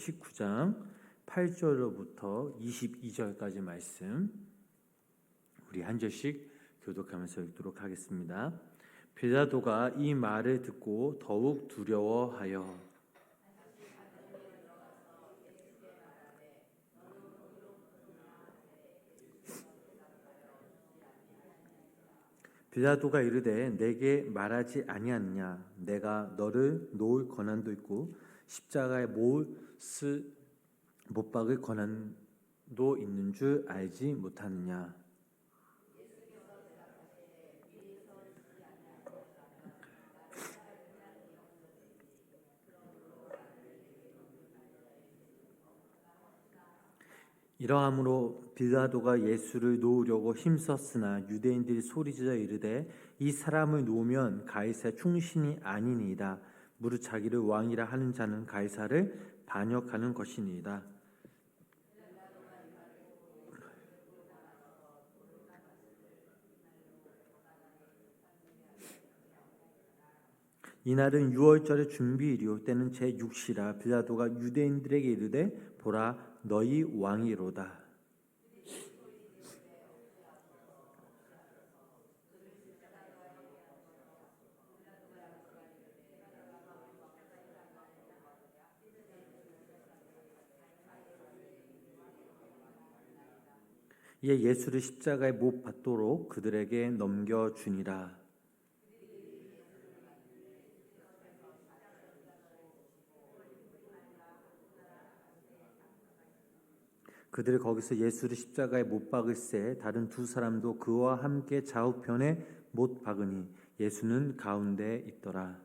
19장 8절로부터 22절까지 말씀 우리 한 절씩 교독하면서 읽도록 하겠습니다. 빌라도가 이 말을 듣고 더욱 두려워하여 빌라도가 이르되 내게 말하지 아니하느냐 내가 너를 놓을 권한도 있고 십자가에 못 박을 권한도 있는 줄 알지 못하느냐. 이러함으로 빌라도가 예수를 놓으려고 힘썼으나 유대인들이 소리지어 이르되 이 사람을 놓으면 가이사에 충신이 아니니이다. 무릇 자기를 왕이라 하는 자는 가이사를 반역하는 것이니이다. 이날은 유월절의 준비일이요 때는 제6시라. 빌라도가 유대인들에게 이르되 보라 너희 왕이로다. 이에 예수를 십자가에 못 박도록 그들에게 넘겨주니라. 그들이 거기서 예수를 십자가에 못 박을새 다른 두 사람도 그와 함께 좌우편에 못 박으니 예수는 가운데 있더라.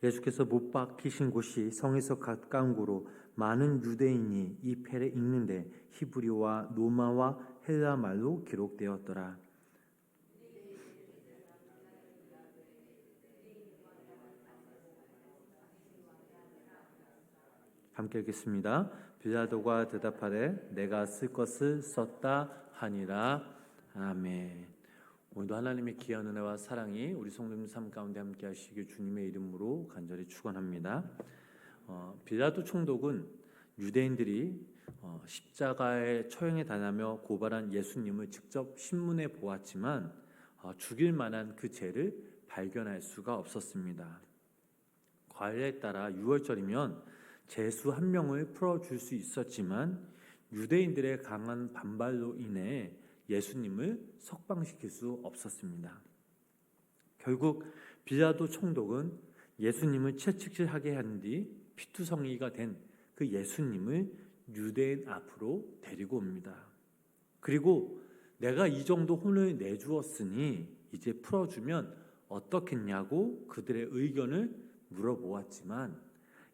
예수께서 못 박히신 곳이 성에서 가까운 곳으로 많은 유대인이 이 패를 읽는데 히브리와 로마와 헬라 말로 기록되었더라. 함께 읽겠습니다. 빌라도가 대답하되 내가 쓸 것을 썼다 하니라. 아멘. 오늘도 하나님의 귀한 은혜와 사랑이 우리 성도님 삶 가운데 함께 하시길 주님의 이름으로 간절히 축원합니다. 빌라도 총독은 유대인들이 십자가에 처형에 당하며 고발한 예수님을 직접 신문에 보았지만 죽일 만한 그 죄를 발견할 수가 없었습니다. 관례에 따라 유월절이면 죄수 한 명을 풀어줄 수 있었지만 유대인들의 강한 반발로 인해 예수님을 석방시킬 수 없었습니다. 결국 빌라도 총독은 예수님을 채찍질하게 한 뒤 피투성이가 된 그 예수님을 유대인 앞으로 데리고 옵니다. 그리고 내가 이 정도 혼을 내주었으니 이제 풀어주면 어떻겠냐고 그들의 의견을 물어보았지만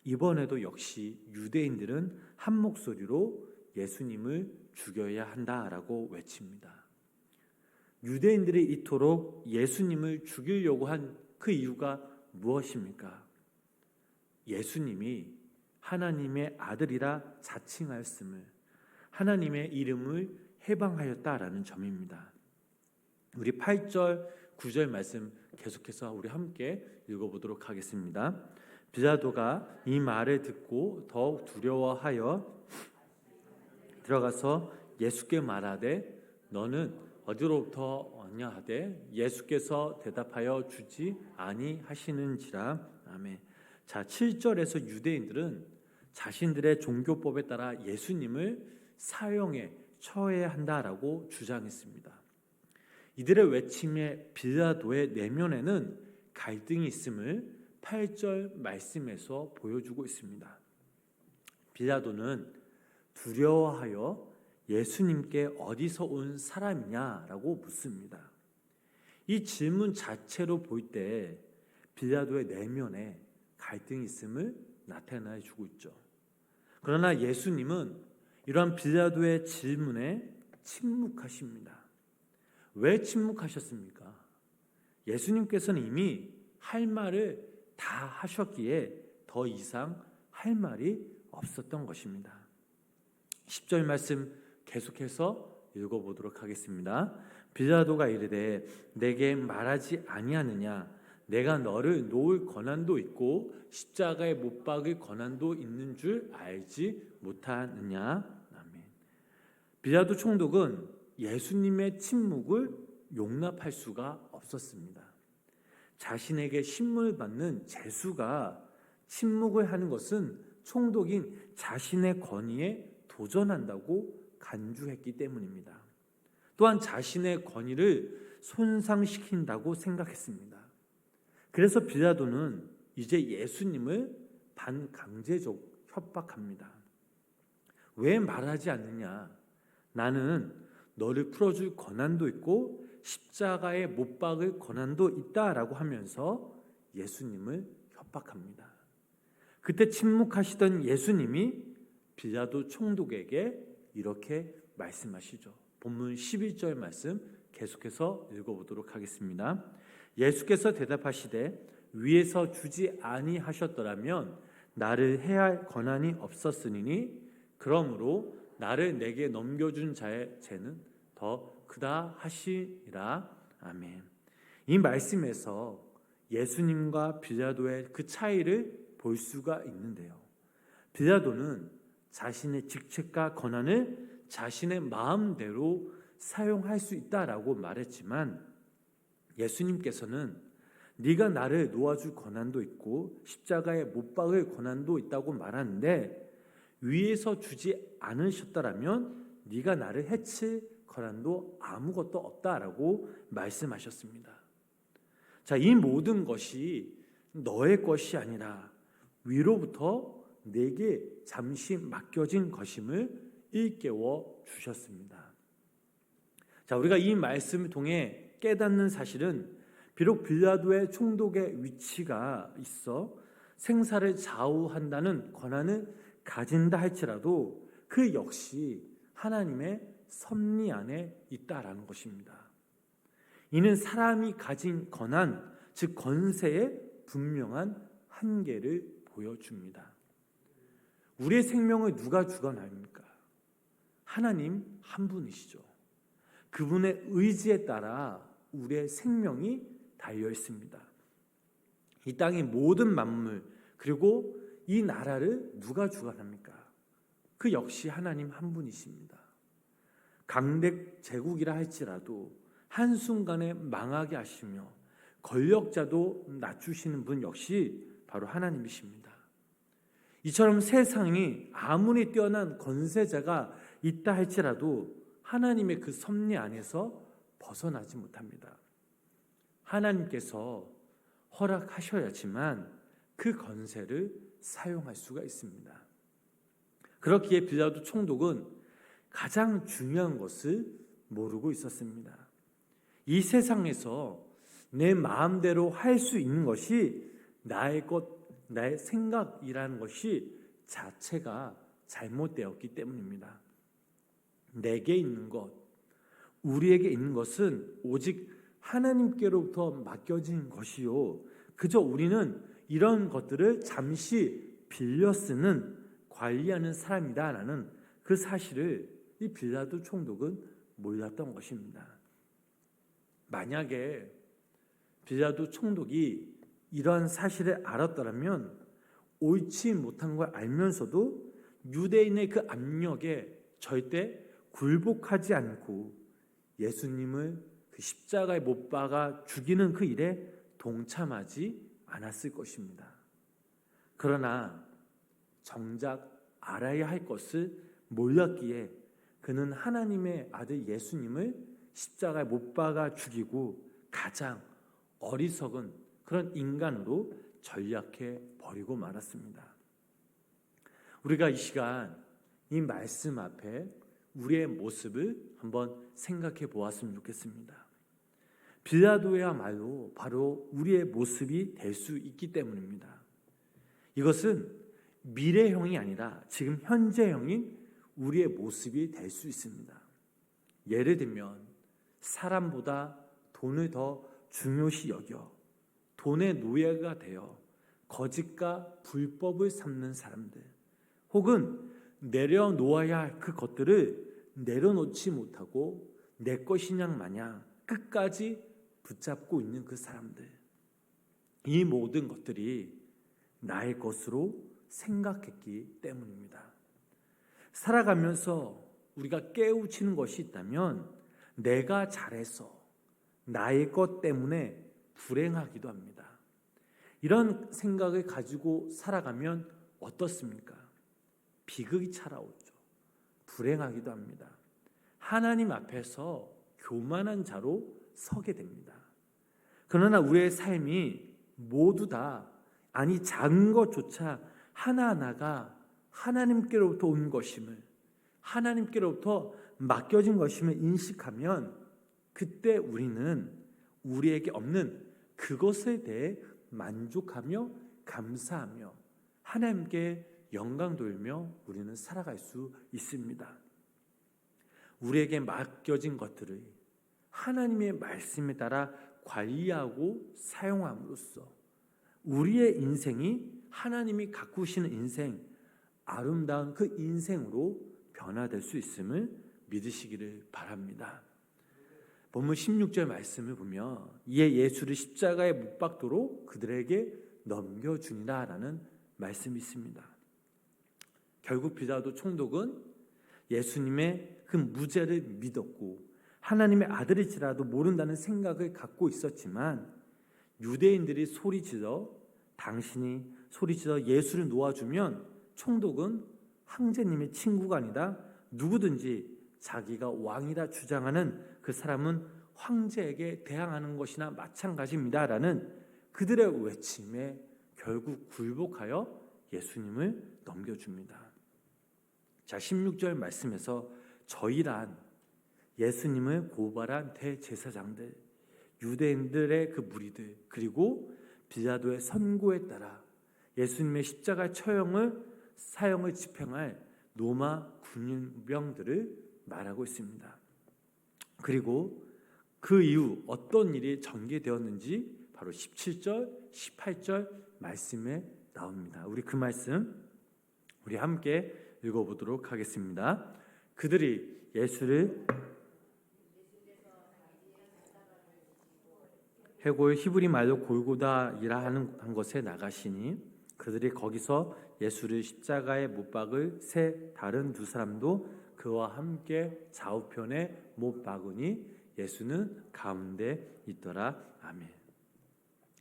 이번에도 역시 유대인들은 한 목소리로 예수님을 죽여야 한다라고 외칩니다. 유대인들이 이토록 예수님을 죽이려고 한 그 이유가 무엇입니까? 예수님이 하나님의 아들이라 자칭하였음을, 하나님의 이름을 해방하였다라는 점입니다. 우리 8절, 9절 말씀 계속해서 우리 함께 읽어보도록 하겠습니다. 빌라도가 이 말을 듣고 더욱 두려워하여 들어가서 예수께 말하되 너는 어디로부터 왔냐 하되 예수께서 대답하여 주지 아니하시는지라. 아멘. 자, 7절에서 유대인들은 자신들의 종교법에 따라 예수님을 사형에 처해야 한다라고 주장했습니다. 이들의 외침에 빌라도의 내면에는 갈등이 있음을 8절 말씀에서 보여주고 있습니다. 빌라도는 두려워하여 예수님께 어디서 온 사람이냐라고 묻습니다. 이 질문 자체로 볼 때 빌라도의 내면에 갈등이 있음을 나타내 주고 있죠. 그러나 예수님은 이러한 빌라도의 질문에 침묵하십니다. 왜 침묵하셨습니까? 예수님께서는 이미 할 말을 다 하셨기에 더 이상 할 말이 없었던 것입니다. 10절 말씀 계속해서 읽어보도록 하겠습니다. 빌라도가 이르되 내게 말하지 아니하느냐 내가 너를 놓을 권한도 있고 십자가에 못 박을 권한도 있는 줄 알지 못하느냐. 아멘. 빌라도 총독은 예수님의 침묵을 용납할 수가 없었습니다. 자신에게 신문을 받는 제수가 침묵을 하는 것은 총독인 자신의 권위에 도전한다고 간주했기 때문입니다. 또한 자신의 권위를 손상시킨다고 생각했습니다. 그래서 빌라도는 이제 예수님을 반강제적 협박합니다. 왜 말하지 않느냐? 나는 너를 풀어줄 권한도 있고 십자가에 못 박을 권한도 있다라고 하면서 예수님을 협박합니다. 그때 침묵하시던 예수님이 빌라도 총독에게 이렇게 말씀하시죠. 본문 11절 말씀 계속해서 읽어보도록 하겠습니다. 예수께서 대답하시되 위에서 주지 아니하셨더라면 나를 해할 권한이 없었으니 그러므로 나를 내게 넘겨준 자의 죄는 더 크다 하시니라. 아멘. 이 말씀에서 예수님과 빌라도의 그 차이를 볼 수가 있는데요. 빌라도는 자신의 직책과 권한을 자신의 마음대로 사용할 수 있다라고 말했지만 예수님께서는 네가 나를 놓아줄 권한도 있고 십자가에 못 박을 권한도 있다고 말하는데 위에서 주지 않으셨더라면 네가 나를 해칠 권한도 아무것도 없다라고 말씀하셨습니다. 자, 이 모든 것이 너의 것이 아니라 위로부터 내게 잠시 맡겨진 것임을 일깨워 주셨습니다. 자, 우리가 이 말씀을 통해 깨닫는 사실은 비록 빌라도의 총독의 위치가 있어 생사를 좌우한다는 권한을 가진다 할지라도 그 역시 하나님의 섭리 안에 있다라는 것입니다. 이는 사람이 가진 권한, 즉 권세의 분명한 한계를 보여줍니다. 우리의 생명을 누가 주관합니까? 하나님 한 분이시죠. 그분의 의지에 따라 우리의 생명이 달려 있습니다. 이 땅의 모든 만물 그리고 이 나라를 누가 주관합니까? 그 역시 하나님 한 분이십니다. 강대 제국이라 할지라도 한순간에 망하게 하시며 권력자도 낮추시는 분 역시 바로 하나님이십니다. 이처럼 세상이 아무리 뛰어난 권세자가 있다 할지라도 하나님의 그 섭리 안에서 벗어나지 못합니다. 하나님께서 허락하셔야지만 그 권세를 사용할 수가 있습니다. 그렇기에 빌라도 총독은 가장 중요한 것을 모르고 있었습니다. 이 세상에서 내 마음대로 할 수 있는 것이 나의 것, 나의 생각이라는 것이 자체가 잘못되었기 때문입니다. 내게 있는 것, 우리에게 있는 것은 오직 하나님께로부터 맡겨진 것이요, 그저 우리는 이런 것들을 잠시 빌려 쓰는, 관리하는 사람이다라는 그 사실을 이 빌라도 총독은 몰랐던 것입니다. 만약에 빌라도 총독이 이러한 사실을 알았더라면 옳지 못한 걸 알면서도 유대인의 그 압력에 절대 굴복하지 않고 예수님을 그 십자가에 못 박아 죽이는 그 일에 동참하지 않았을 것입니다. 그러나 정작 알아야 할 것을 몰랐기에 그는 하나님의 아들 예수님을 십자가에 못 박아 죽이고 가장 어리석은 그런 인간으로 전락해 버리고 말았습니다. 우리가 이 시간 이 말씀 앞에 우리의 모습을 한번 생각해 보았으면 좋겠습니다. 빌라도야말로 바로 우리의 모습이 될 수 있기 때문입니다. 이것은 미래형이 아니라 지금 현재형인 우리의 모습이 될 수 있습니다. 예를 들면 사람보다 돈을 더 중요시 여겨 돈의 노예가 되어 거짓과 불법을 삼는 사람들, 혹은 내려놓아야 할 그 것들을 내려놓지 못하고 내 것이냐 마냥 끝까지 붙잡고 있는 그 사람들, 이 모든 것들이 나의 것으로 생각했기 때문입니다. 살아가면서 우리가 깨우치는 것이 있다면 내가 잘해서 나의 것 때문에 불행하기도 합니다. 이런 생각을 가지고 살아가면 어떻습니까? 비극이 찾아오죠. 불행하기도 합니다. 하나님 앞에서 교만한 자로 서게 됩니다. 그러나 우리의 삶이 모두 다, 아니 작은 것조차 하나하나가 하나님께로부터 온 것임을, 하나님께로부터 맡겨진 것임을 인식하면 그때 우리는 우리에게 없는 그것에 대해 만족하며 감사하며 하나님께 영광 돌며 우리는 살아갈 수 있습니다. 우리에게 맡겨진 것들을 하나님의 말씀에 따라 관리하고 사용함으로써 우리의 인생이 하나님이 가꾸시는 인생, 아름다운 그 인생으로 변화될 수 있음을 믿으시기를 바랍니다. 본문 16절 말씀을 보면 이에 예수를 십자가에 못 박도록 그들에게 넘겨주니라 라는 말씀이 있습니다. 결국 빌라도 총독은 예수님의 그 무죄를 믿었고 하나님의 아들일지라도 모른다는 생각을 갖고 있었지만 유대인들이 소리질러 당신이 소리질러 예수를 놓아주면 총독은 황제님의 친구가 아니다, 누구든지 자기가 왕이라 주장하는 그 사람은 황제에게 대항하는 것이나 마찬가지입니다 라는 그들의 외침에 결국 굴복하여 예수님을 넘겨줍니다. 자, 16절 말씀에서 저희란 예수님을 고발한 대제사장들, 유대인들의 그 무리들, 그리고 빌라도의 선고에 따라 예수님의 십자가 사형을 집행할 로마 군병들을 말하고 있습니다. 그리고 그 이후 어떤 일이 전개되었는지 바로 17절, 18절 말씀에 나옵니다. 우리 그 말씀 우리 함께 읽어보도록 하겠습니다. 그들이 예수를 해골 히브리 말로 골고다이라 한 곳에 나가시니 그들이 거기서 예수를 십자가에 못 박을 새 다른 두 사람도 그와 함께 좌우편에 못 박으니 예수는 가운데 있더라. 아멘.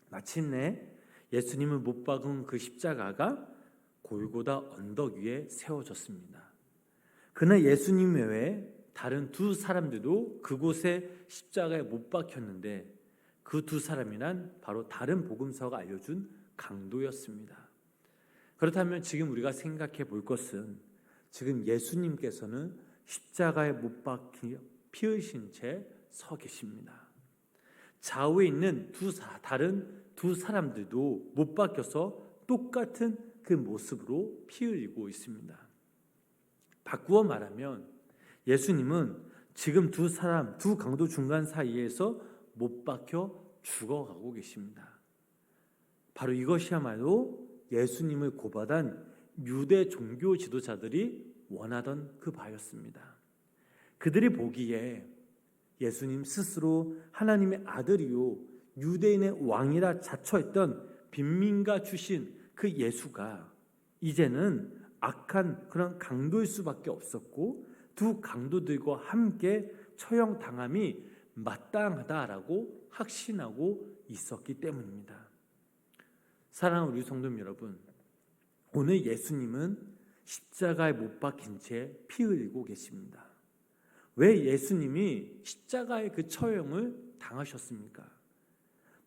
마침내 예수님을 못 박은 그 십자가가 골고다 언덕 위에 세워졌습니다. 그날 예수님 외에 다른 두 사람들도 그곳에 십자가에 못 박혔는데 그 두 사람이란 바로 다른 복음서가 알려준 강도였습니다. 그렇다면 지금 우리가 생각해 볼 것은 지금 예수님께서는 십자가에 못 박혀 피 흘리신 채 서 계십니다. 좌우에 있는 다른 두 사람들도 못 박혀서 똑같은 그 모습으로 피 흘리고 있습니다. 바꾸어 말하면 예수님은 지금 두 강도 중간 사이에서 못 박혀 죽어가고 계십니다. 바로 이것이야말로 예수님을 고발한 유대 종교 지도자들이 원하던 그 바였습니다. 그들이 보기에 예수님 스스로 하나님의 아들이요 유대인의 왕이라 자처했던 빈민가 출신 그 예수가 이제는 악한 그런 강도일 수밖에 없었고 두 강도들과 함께 처형당함이 마땅하다라고 확신하고 있었기 때문입니다. 사랑하는 우리 성도 여러분, 오늘 예수님은 십자가에 못 박힌 채 피 흘리고 계십니다. 왜 예수님이 십자가의 그 처형을 당하셨습니까?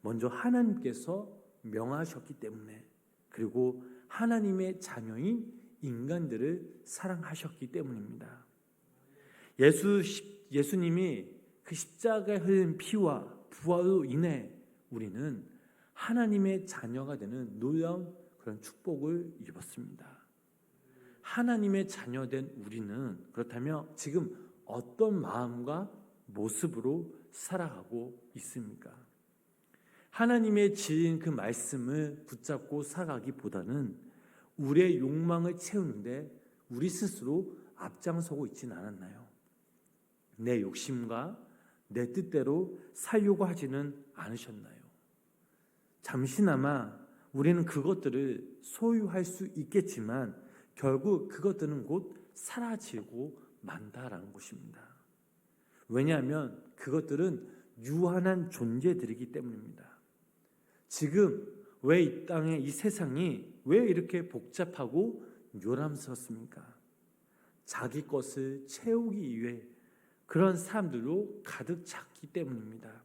먼저 하나님께서 명하셨기 때문에, 그리고 하나님의 자녀인 인간들을 사랑하셨기 때문입니다. 예수님이 그 십자가에 흘린 피와 부활로 인해 우리는 하나님의 자녀가 되는 놀라운 그런 축복을 입었습니다. 하나님의 자녀된 우리는 그렇다면 지금 어떤 마음과 모습으로 살아가고 있습니까? 하나님의 지은 그 말씀을 붙잡고 살아가기보다는 우리의 욕망을 채우는데 우리 스스로 앞장서고 있지는 않았나요? 내 욕심과 내 뜻대로 살려고 하지는 않으셨나요? 잠시나마 우리는 그것들을 소유할 수 있겠지만 결국 그것들은 곧 사라지고 만다라는 것입니다. 왜냐하면 그것들은 유한한 존재들이기 때문입니다. 지금 왜 이 땅에 이 세상이 왜 이렇게 복잡하고 요람스럽습니까? 자기 것을 채우기 위해 그런 사람들로 가득 찼기 때문입니다.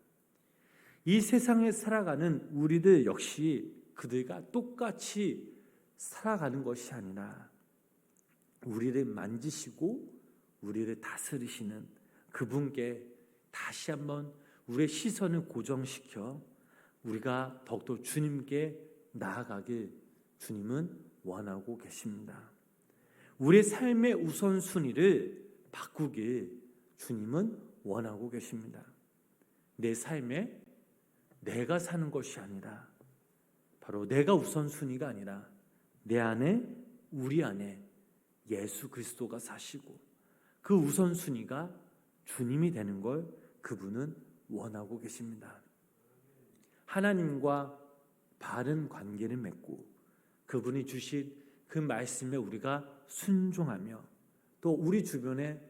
이 세상에 살아가는 우리들 역시 그들과 똑같이 살아가는 것이 아니라 우리를 만지시고 우리를 다스리시는 그분께 다시 한번 우리의 시선을 고정시켜 우리가 더욱더 주님께 나아가길 주님은 원하고 계십니다. 우리의 삶의 우선순위를 바꾸길 주님은 원하고 계십니다. 내 삶에 내가 사는 것이 아니라 바로 내가 우선순위가 아니라 내 안에 우리 안에 예수 그리스도가 사시고 그 우선순위가 주님이 되는 걸 그분은 원하고 계십니다. 하나님과 바른 관계를 맺고 그분이 주신 그 말씀에 우리가 순종하며 또 우리 주변에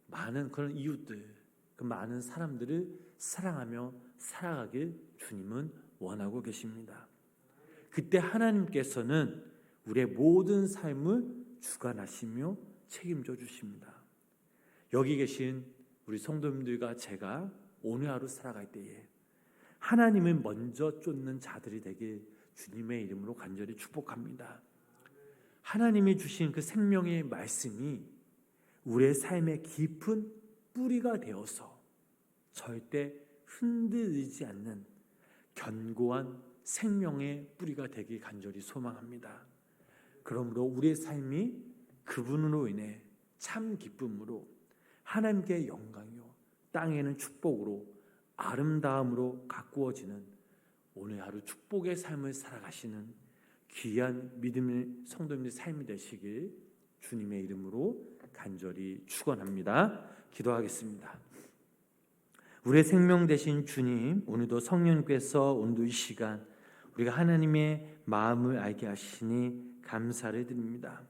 많은 그런 이웃들, 그 많은 사람들을 사랑하며 살아가길 주님은 원하고 계십니다. 그때 하나님께서는 우리의 모든 삶을 주관하시며 책임져 주십니다. 여기 계신 우리 성도님들과 제가 오늘 하루 살아갈 때에 하나님을 먼저 쫓는 자들이 되길 주님의 이름으로 간절히 축복합니다. 하나님이 주신 그 생명의 말씀이 우리의 삶의 깊은 뿌리가 되어서 절대 흔들리지 않는 견고한 생명의 뿌리가 되길 간절히 소망합니다. 그러므로 우리의 삶이 그분으로 인해 참 기쁨으로 하나님께 영광이요 땅에는 축복으로 아름다움으로 가꾸어지는 오늘 하루 축복의 삶을 살아가시는 귀한 믿음의 성도님의 삶이 되시길 주님의 이름으로 간절히 축원합니다. 기도하겠습니다. 우리의 생명 되신 주님, 오늘도 성령께서 오늘도 이 시간 우리가 하나님의 마음을 알게 하시니 감사를 드립니다.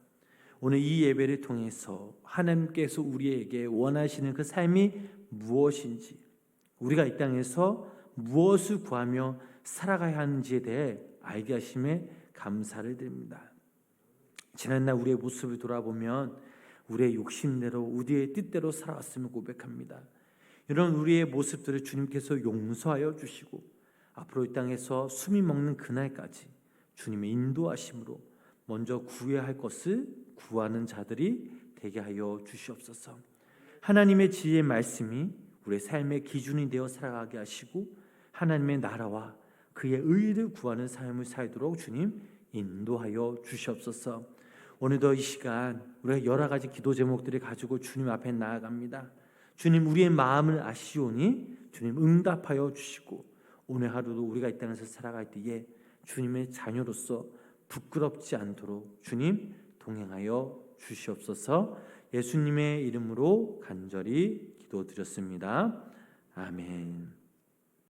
오늘 이 예배를 통해서 하나님께서 우리에게 원하시는 그 삶이 무엇인지, 우리가 이 땅에서 무엇을 구하며 살아가야 하는지에 대해 알게 하심에 감사를 드립니다. 지난날 우리의 모습을 돌아보면 우리의 욕심대로 우리의 뜻대로 살아왔음을 고백합니다. 이런 우리의 모습들을 주님께서 용서하여 주시고 앞으로 이 땅에서 숨이 먹는 그날까지 주님의 인도하심으로 먼저 구해야 할 것을 구하는 자들이 되게 하여 주시옵소서. 하나님의 지혜의 말씀이 우리의 삶의 기준이 되어 살아가게 하시고 하나님의 나라와 그의 의를 구하는 삶을 살도록 주님 인도하여 주시옵소서. 오늘도 이 시간 우리가 여러 가지 기도 제목들을 가지고 주님 앞에 나아갑니다. 주님, 우리의 마음을 아시오니 주님 응답하여 주시고 오늘 하루도 우리가 이 땅에서 살아갈 때에 주님의 자녀로서 부끄럽지 않도록 주님 동행하여 주시옵소서. 예수님의 이름으로 간절히 기도드렸습니다. 아멘.